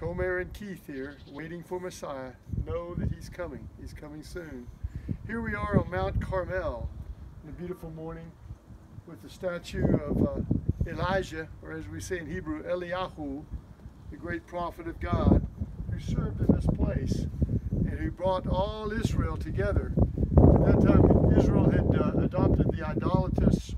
Tomer and Keith here, waiting for Messiah, know that he's coming. He's coming soon. Here we are on Mount Carmel in a beautiful morning with the statue of Elijah, or as we say in Hebrew, Eliyahu, the great prophet of God, who served in this place and who brought all Israel together. At that time, Israel had adopted the idolatrous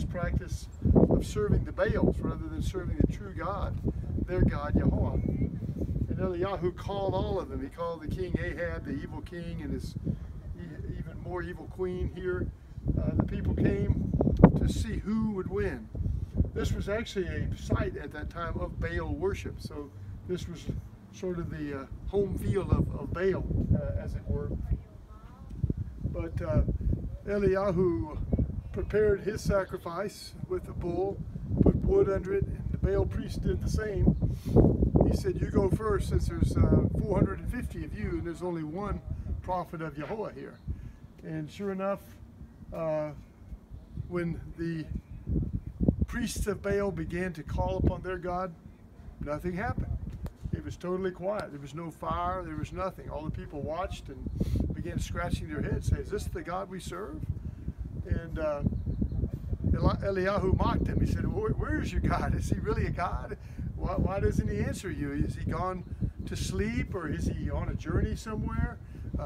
practice of serving the Baals rather than serving the true God, their God, Yahweh. And Eliyahu called all of them. He called the king Ahab, the evil king, and his even more evil queen here. The people came to see who would win. This was actually a site at that time of Baal worship, so this was sort of the home field of Baal, as it were. But Eliyahu prepared his sacrifice with a bull, put wood under it, and the Baal priest did the same. He said, "You go first, since there's 450 of you, and there's only one prophet of Yahweh here." And sure enough, when the priests of Baal began to call upon their God, nothing happened. It was totally quiet. There was no fire. There was nothing. All the people watched and began scratching their heads, saying, "Is this the God we serve?" And Eliyahu mocked him. He said, "Where is your God? Is he really a God? Why doesn't he answer you? Is he gone to sleep, or is he on a journey somewhere?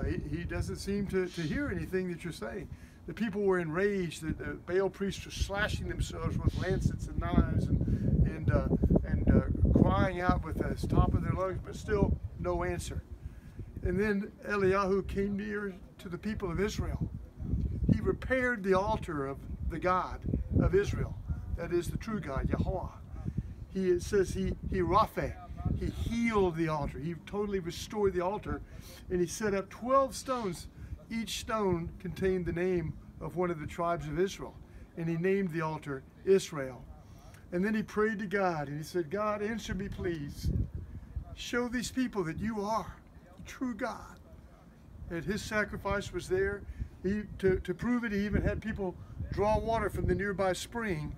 He doesn't seem to hear anything that you're saying." The people were enraged. The Baal priests were slashing themselves with lancets and knives and crying out with the top of their lungs, but still no answer. And then Eliyahu came near to the people of Israel. He repaired the altar of the God of Israel, that is the true God, Yahweh. It says he rapha, he healed the altar. He totally restored the altar, and he set up 12 stones. Each stone contained the name of one of the tribes of Israel, and he named the altar Israel. And then he prayed to God, and he said, "God, answer me, please. Show these people that you are the true God." And his sacrifice was there. To prove it, he even had people draw water from the nearby spring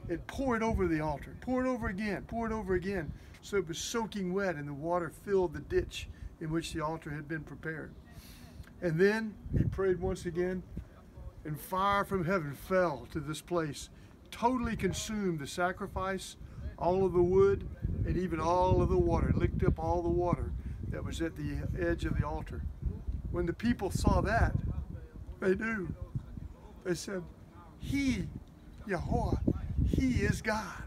and pour it over the altar. Pour it over again, pour it over again. So it was soaking wet, and the water filled the ditch in which the altar had been prepared. And then he prayed once again, and fire from heaven fell to this place, totally consumed the sacrifice, all of the wood, and even all of the water. It licked up all the water that was at the edge of the altar. When the people saw that, they knew. They said, "He, Yahweh, he is God."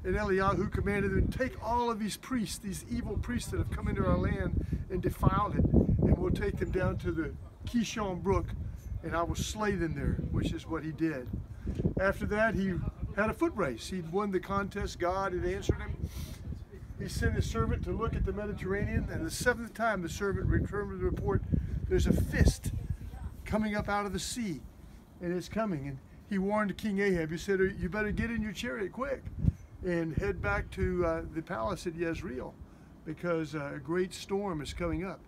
And Eliyahu commanded them, "Take all of these priests, these evil priests that have come into our land and defiled it, and we'll take them down to the Kishon Brook, and I will slay them there," which is what he did. After that, he had a foot race. He'd won the contest. God had answered him. He sent his servant to look at the Mediterranean, and the 7th time the servant returned with the report, "There's a fist coming up out of the sea, and it's coming." And he warned King Ahab. He said, "You better get in your chariot quick and head back to the palace at Jezreel, because a great storm is coming up."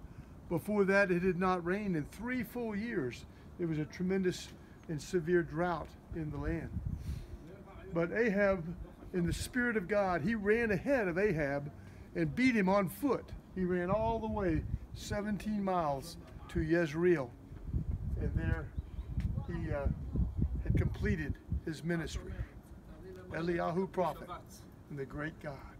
Before that, it had not rained in 3 full years. There was a tremendous and severe drought in the land. But Ahab, in the Spirit of God, he ran ahead of Ahab and beat him on foot. He ran all the way 17 miles to Jezreel. And there he had completed his ministry. Eliyahu prophet and the great God.